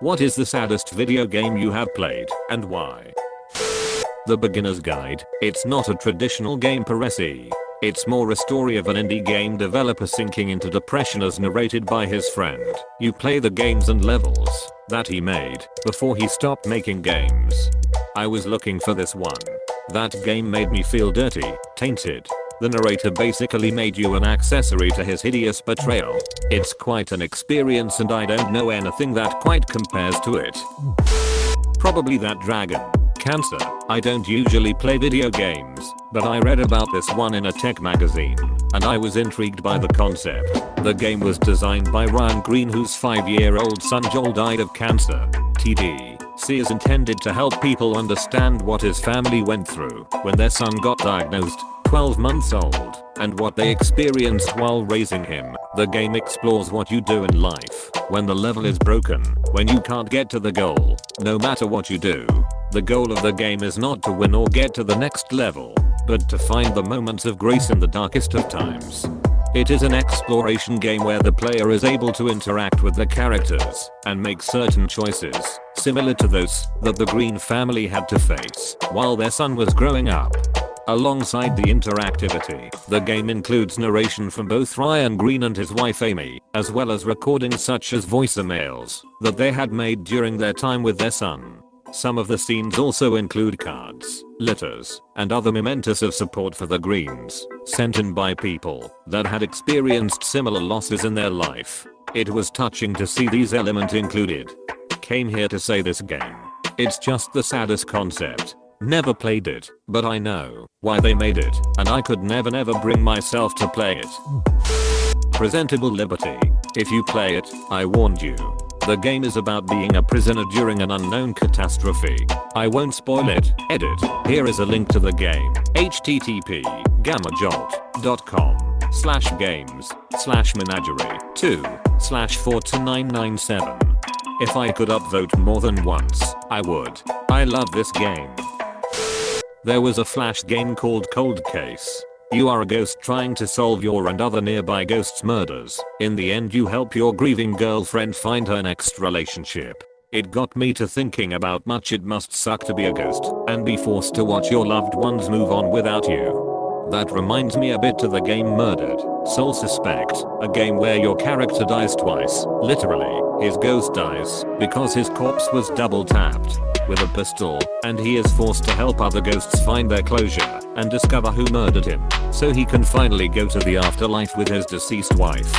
What is the saddest video game you have played, and why? The Beginner's Guide. It's not a traditional game per se. It's more a story of an indie game developer sinking into depression as narrated by his friend. You play the games and levels that he made before he stopped making games. I was looking for this one. That game made me feel dirty, tainted. The narrator basically made you an accessory to his hideous betrayal. It's quite an experience and I don't know anything that quite compares to it. Probably that dragon. Cancer. I don't usually play video games, but I read about this one in a tech magazine, and I was intrigued by the concept. The game was designed by Ryan Green, whose 5-year-old son Joel died of cancer. TDC is intended to help people understand what his family went through when their son got diagnosed, 12 months old, and what they experienced while raising him. The game explores what you do in life when the level is broken, when you can't get to the goal, no matter what you do. The goal of the game is not to win or get to the next level, but to find the moments of grace in the darkest of times. It is an exploration game where the player is able to interact with the characters and make certain choices, similar to those that the Green family had to face while their son was growing up. Alongside the interactivity, the game includes narration from both Ryan Green and his wife Amy, as well as recordings such as voicemails that they had made during their time with their son. Some of the scenes also include cards, letters, and other mementos of support for the Greens, sent in by people that had experienced similar losses in their life. It was touching to see these elements included. Came here to say this game. It's just the saddest concept. Never played it, but I know why they made it, and I could never bring myself to play it. Presentable Liberty. If you play it, I warned you. The game is about being a prisoner during an unknown catastrophe. I won't spoil it. Edit. Here is a link to the game. http://games/menagerie2/42997. If I could upvote more than once, I would. I love this game. There was a flash game called Cold Case. You are a ghost trying to solve your and other nearby ghosts' murders. In the end, you help your grieving girlfriend find her next relationship. It got me to thinking about much it must suck to be a ghost and be forced to watch your loved ones move on without you. That reminds me a bit to the game Murdered Soul Suspect, a game where your character dies twice. Literally, his ghost dies because his corpse was double tapped with a pistol, and he is forced to help other ghosts find their closure and discover who murdered him, so he can finally go to the afterlife with his deceased wife.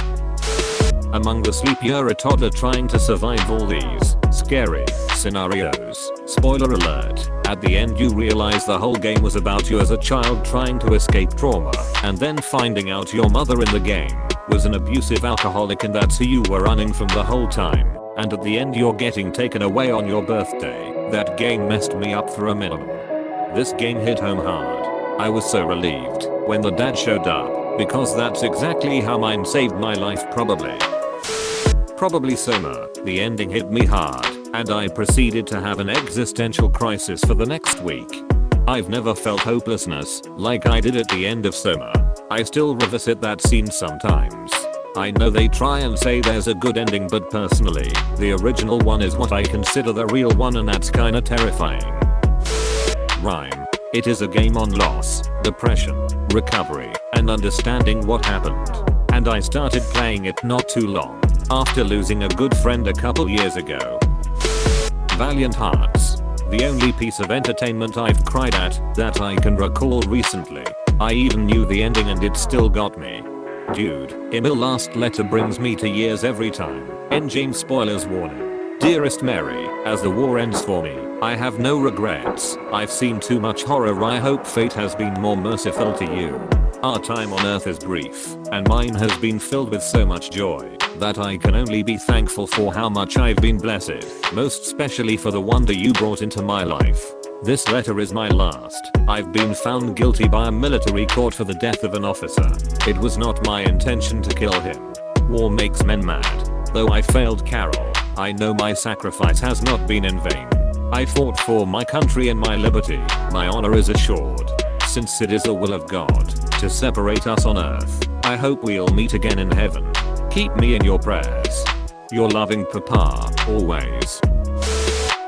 Among the sleep, you're a toddler trying to survive all these scary scenarios. Spoiler alert, at the end you realize the whole game was about you as a child trying to escape trauma, and then finding out your mother in the game was an abusive alcoholic, and that's who you were running from the whole time. And at the end you're getting taken away on your birthday. That game messed me up for a minimum. This game hit home hard. I was so relieved when the dad showed up, because that's exactly how mine saved my life probably. Probably Soma. The ending hit me hard, and I proceeded to have an existential crisis for the next week. I've never felt hopelessness like I did at the end of Soma. I still revisit that scene sometimes. I know they try and say there's a good ending, but personally, the original one is what I consider the real one, and that's kinda terrifying. Rhyme. It is a game on loss, depression, recovery, and understanding what happened. And I started playing it not too long after losing a good friend a couple years ago. Valiant Hearts. The only piece of entertainment I've cried at that I can recall recently. I even knew the ending and it still got me. Dude, Emil last letter brings me to years every time. Endgame spoilers warning. Dearest Mary, as the war ends for me, I have no regrets. I've seen too much horror. I hope fate has been more merciful to you. Our time on earth is brief, and mine has been filled with so much joy that I can only be thankful for how much I've been blessed, most especially for the wonder you brought into my life. This letter is my last. I've been found guilty by a military court for the death of an officer. It was not my intention to kill him. War makes men mad. Though I failed Carol, I know my sacrifice has not been in vain. I fought for my country and my liberty. My honor is assured, since it is the will of God to separate us on earth. I hope we'll meet again in heaven. Keep me in your prayers. Your loving papa, always.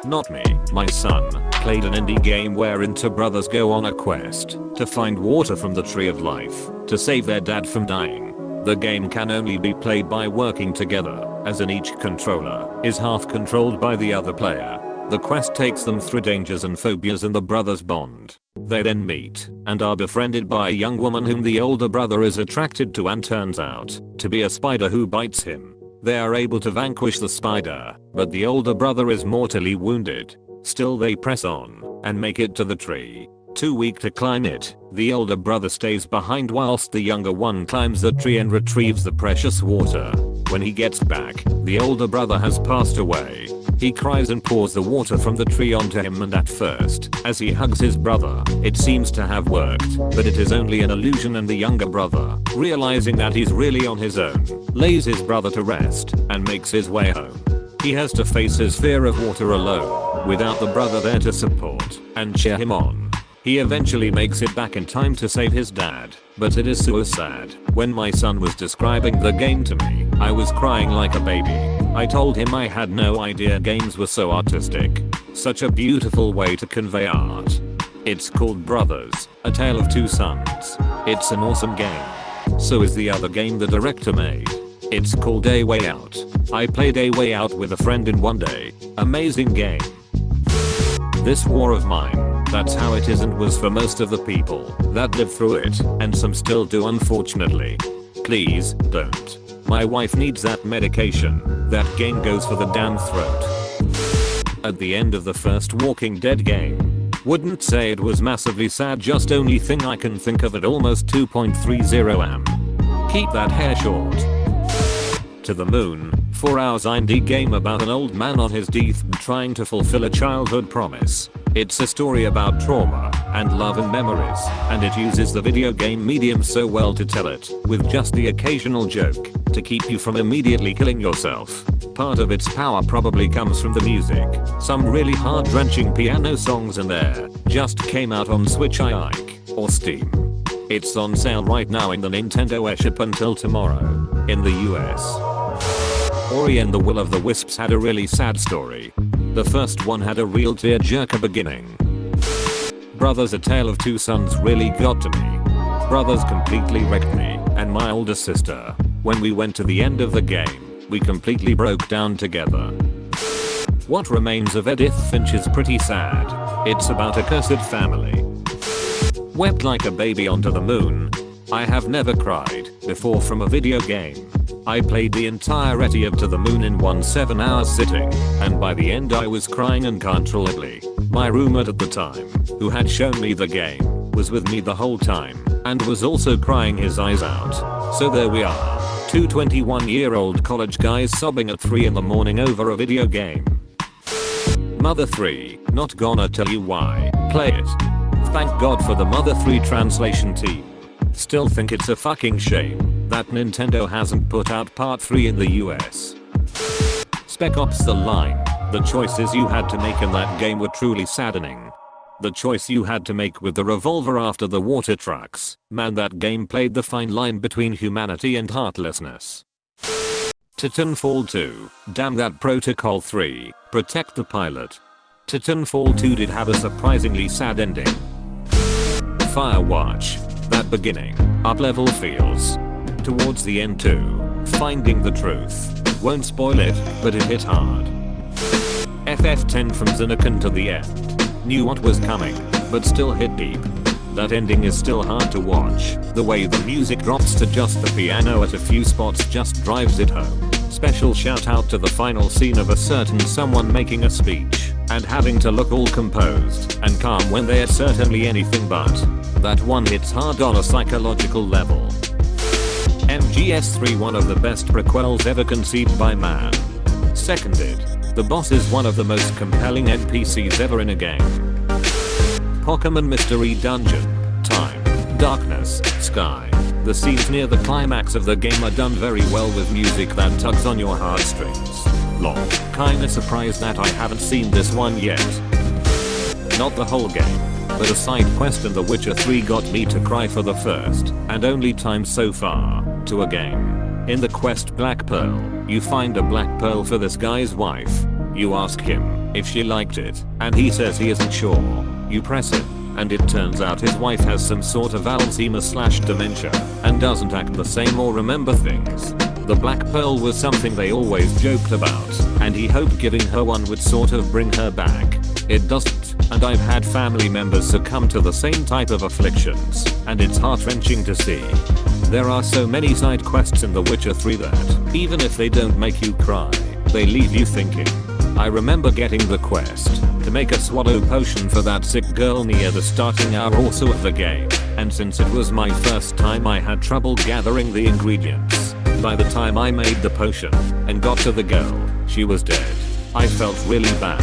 Not me. My son played an indie game wherein two brothers go on a quest to find water from the tree of life to save their dad from dying. The game can only be played by working together, as in each controller is half controlled by the other player. The quest takes them through dangers and phobias and the brothers bond. They then meet and are befriended by a young woman whom the older brother is attracted to and turns out to be a spider who bites him. They are able to vanquish the spider, but the older brother is mortally wounded. Still they press on and make it to the tree. Too weak to climb it, the older brother stays behind whilst the younger one climbs the tree and retrieves the precious water. When he gets back, the older brother has passed away. He cries and pours the water from the tree onto him, and at first, as he hugs his brother, it seems to have worked, but it is only an illusion, and the younger brother, realizing that he's really on his own, lays his brother to rest and makes his way home. He has to face his fear of water alone, without the brother there to support and cheer him on. He eventually makes it back in time to save his dad, but it is so sad. When my son was describing the game to me, I was crying like a baby. I told him I had no idea games were so artistic. Such a beautiful way to convey art. It's called Brothers, A Tale of Two Sons. It's an awesome game. So is the other game the director made. It's called A Way Out. I played A Way Out with a friend in one day. Amazing game. This war of mine. That's how it is and was for most of the people that lived through it, and some still do, unfortunately. Please, don't. My wife needs that medication. That game goes for the damn throat. At the end of the first Walking Dead game. Wouldn't say it was massively sad, just only thing I can think of at almost 2.30 am. Keep that hair short. To the Moon, 4 hours indie game about an old man on his deathbed trying to fulfill a childhood promise. It's a story about trauma and love and memories, and it uses the video game medium so well to tell it, with just the occasional joke, to keep you from immediately killing yourself. Part of its power probably comes from the music. Some really heart-wrenching piano songs in there just came out on Switch or Steam. It's on sale right now in the Nintendo eShop until tomorrow, in the US. Ori and the Will of the Wisps had a really sad story. The first one had a real tearjerker beginning. Brothers, A Tale of Two Sons really got to me. Brothers completely wrecked me and my older sister. When we went to the end of the game, we completely broke down together. What Remains of Edith Finch is pretty sad. It's about a cursed family. Wept like a baby onto the moon. I have never cried before from a video game. I played the entirety of To the Moon in one 7-hour sitting, and by the end I was crying uncontrollably. My roommate at the time, who had shown me the game, was with me the whole time, and was also crying his eyes out. So there we are, two 21-year-old college guys sobbing at 3 in the morning over a video game. Mother 3, not gonna tell you why, play it. Thank God for the Mother 3 translation team. Still think it's a fucking shame that Nintendo hasn't put out Part 3 in the US. Spec Ops: The Line. The choices you had to make in that game were truly saddening. The choice you had to make with the revolver after the water trucks. Man, that game played the fine line between humanity and heartlessness. Titanfall 2. Damn that Protocol 3. Protect the pilot. Titanfall 2 did have a surprisingly sad ending. Firewatch. That beginning, up-level feels. Towards the end too. Finding the truth. Won't spoil it, but it hit hard. FF10 from Zinnekin to the end. Knew what was coming, but still hit deep. That ending is still hard to watch. The way the music drops to just the piano at a few spots just drives it home. Special shout out to the final scene of a certain someone making a speech and having to look all composed and calm when they're certainly anything but. That one hits hard on a psychological level. MGS3, one of the best prequels ever conceived by man. Seconded. The boss is one of the most compelling NPCs ever in a game. Pokemon Mystery Dungeon. Time. Darkness. Sky. The scenes near the climax of the game are done very well with music that tugs on your heartstrings. Lol. Kinda surprised that I haven't seen this one yet. Not the whole game, but a side quest in The Witcher 3 got me to cry for the first and only time so far to a game. In the quest Black Pearl, you find a black pearl for this guy's wife. You ask him if she liked it, and he says he isn't sure. You press it, and it turns out his wife has some sort of Alzheimer's/dementia, and doesn't act the same or remember things. The black pearl was something they always joked about, and he hoped giving her one would sort of bring her back. It doesn't, and I've had family members succumb to the same type of afflictions, and it's heart-wrenching to see. There are so many side quests in The Witcher 3 that, even if they don't make you cry, they leave you thinking. I remember getting the quest to make a swallow potion for that sick girl near the starting hour also of the game, and since it was my first time I had trouble gathering the ingredients. By the time I made the potion and got to the girl, she was dead. I felt really bad.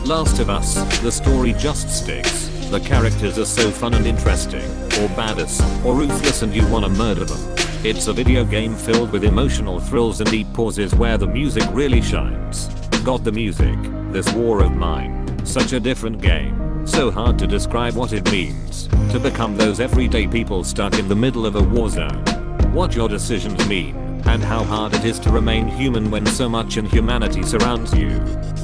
Last of Us, the story just sticks. The characters are so fun and interesting, or badass, or ruthless and you wanna murder them. It's a video game filled with emotional thrills and deep pauses where the music really shines. Got the music, this war of mine. Such a different game. So hard to describe what it means to become those everyday people stuck in the middle of a war zone. What your decisions mean, and how hard it is to remain human when so much inhumanity surrounds you.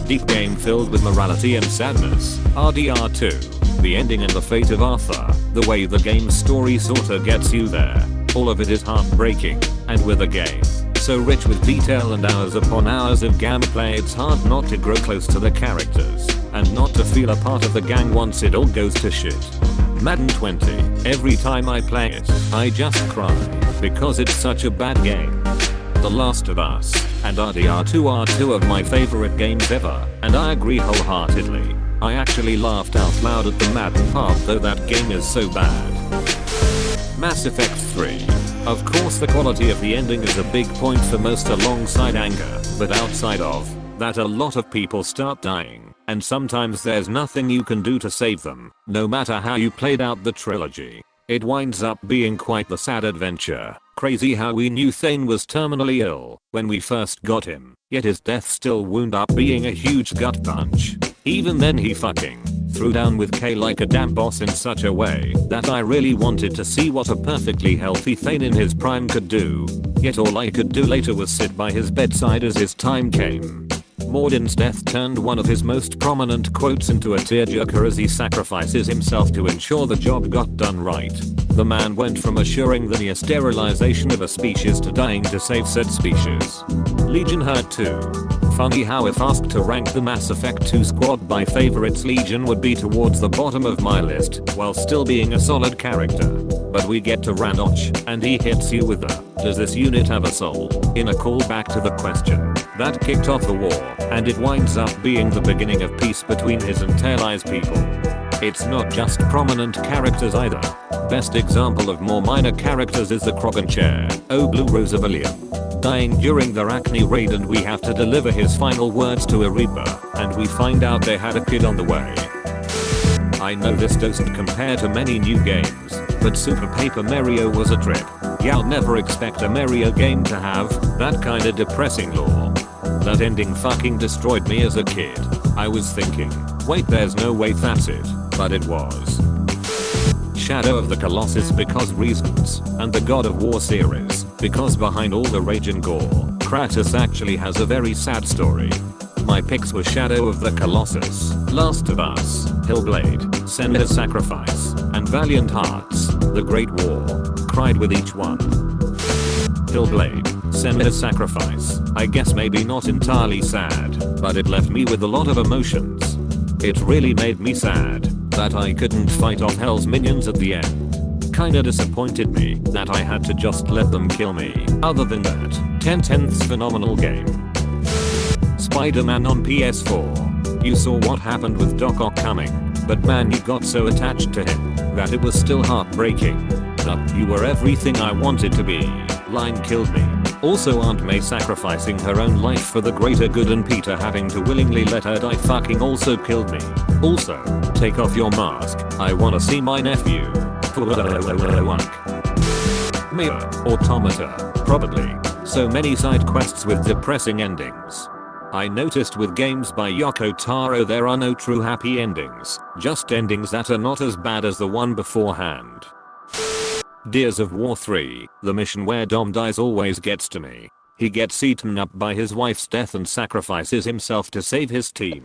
Deep game filled with morality and sadness. RDR2. The ending and the fate of Arthur. The way the game's story sorta gets you there. All of it is heartbreaking, and with a game so rich with detail and hours upon hours of gameplay, it's hard not to grow close to the characters, and not to feel a part of the gang once it all goes to shit. Madden 20. Every time I play it, I just cry, because it's such a bad game. The Last of Us and RDR2 are two of my favorite games ever, and I agree wholeheartedly. I actually laughed out loud at the Madden part though that game is so bad. Mass Effect 3. Of course the quality of the ending is a big point for most alongside anger, but outside of that a lot of people start dying, and sometimes there's nothing you can do to save them, no matter how you played out the trilogy. It winds up being quite the sad adventure. Crazy how we knew Thane was terminally ill when we first got him, yet his death still wound up being a huge gut punch. Even then he fucking threw down with Kay like a damn boss in such a way that I really wanted to see what a perfectly healthy Thane in his prime could do. Yet all I could do later was sit by his bedside as his time came. Mordin's death turned one of his most prominent quotes into a tearjerker as he sacrifices himself to ensure the job got done right. The man went from assuring the near sterilization of a species to dying to save said species. Legion hurt too. Funny how if asked to rank the Mass Effect 2 squad by favorites, Legion would be towards the bottom of my list while still being a solid character. But we get to Randoch and he hits you with a "does this unit have a soul?" in a callback to the question that kicked off the war, and it winds up being the beginning of peace between his and Tail Eyes people. It's not just prominent characters either. Best example of more minor characters is the Krogan chair, Oh Blue Rosavalium, dying during the Arachne raid, and we have to deliver his final words to Ariba, and we find out they had a kid on the way. I know this doesn't compare to many new games, but Super Paper Mario was a trip. Y'all never expect a Mario game to have that kinda depressing lore. That ending fucking destroyed me as a kid. I was thinking, wait, there's no way that's it, but it was. Shadow of the Colossus because reasons, and the God of War series, because behind all the rage and gore, Kratos actually has a very sad story. My picks were Shadow of the Colossus, Last of Us, Hellblade, Senua's Sacrifice, and Valiant Hearts, The Great War. Cried with each one. Hellblade, Senua's Sacrifice, I guess maybe not entirely sad, but it left me with a lot of emotions. It really made me sad that I couldn't fight off Hell's minions at the end. Kinda disappointed me that I had to just let them kill me. Other than that, 10/10's phenomenal game. Spider-Man on PS4. You saw what happened with Doc Ock coming, but man, you got so attached to him that it was still heartbreaking. You were everything I wanted to be. Line killed me. Also Aunt May sacrificing her own life for the greater good and Peter having to willingly let her die fucking also killed me. Also, take off your mask, I wanna see my nephew. Mia, Automata, probably. So many side quests with depressing endings. I noticed with games by Yoko Taro there are no true happy endings, just endings that are not as bad as the one beforehand. Gears of War 3, the mission where Dom dies always gets to me. He gets eaten up by his wife's death and sacrifices himself to save his team.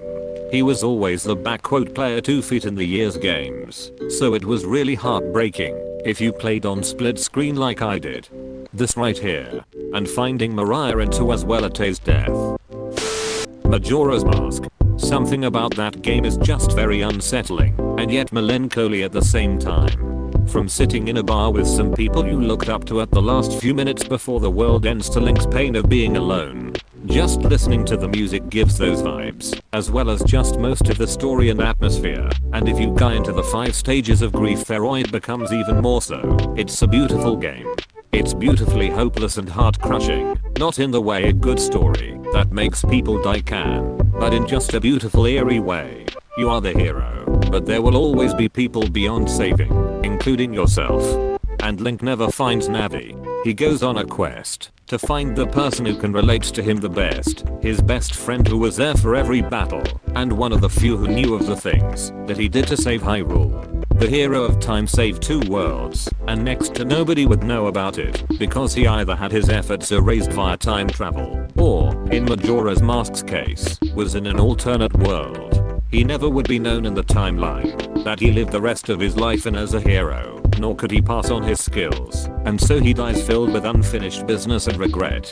He was always the player 2 feet in the year's games, so it was really heartbreaking if you played on split screen like I did. This right here, and finding Mariah into Aswelata's death. Majora's Mask. Something about that game is just very unsettling, and yet melancholy at the same time. From sitting in a bar with some people you looked up to at the last few minutes before the world ends to Link's pain of being alone. Just listening to the music gives those vibes, as well as just most of the story and atmosphere, and if you go into the 5 stages of grief it becomes even more so. It's a beautiful game. It's beautifully hopeless and heart-crushing, not in the way a good story that makes people die can, but in just a beautiful eerie way. You are the hero, but there will always be people beyond saving, including yourself. And Link never finds Navi. He goes on a quest to find the person who can relate to him the best, his best friend who was there for every battle, and one of the few who knew of the things that he did to save Hyrule. The hero of time saved 2 worlds, and next to nobody would know about it, because he either had his efforts erased via time travel, or, in Majora's Mask's case, was in an alternate world. He never would be known in the timeline that he lived the rest of his life in as a hero, nor could he pass on his skills, and so he dies filled with unfinished business and regret.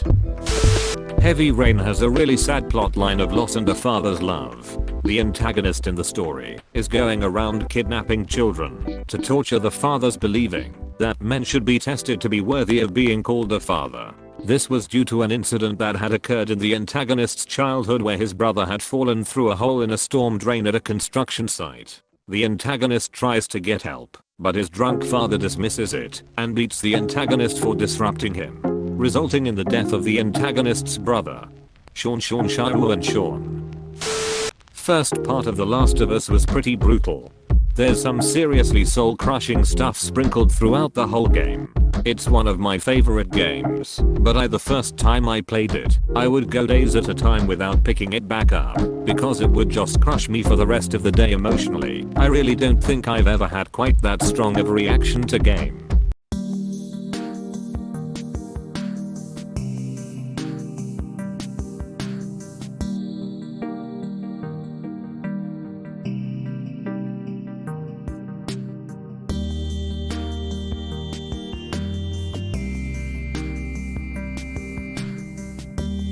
Heavy Rain has a really sad plotline of loss and a father's love. The antagonist in the story is going around kidnapping children to torture the fathers, believing that men should be tested to be worthy of being called a father. This was due to an incident that had occurred in the antagonist's childhood where his brother had fallen through a hole in a storm drain at a construction site. The antagonist tries to get help, but his drunk father dismisses it and beats the antagonist for disrupting him, resulting in the death of the antagonist's brother. Sean, Shiru and Sean. First part of The Last of Us was pretty brutal. There's some seriously soul-crushing stuff sprinkled throughout the whole game. It's one of my favorite games, but the first time I played it, I would go days at a time without picking it back up, because it would just crush me for the rest of the day emotionally. I really don't think I've ever had quite that strong of a reaction to game.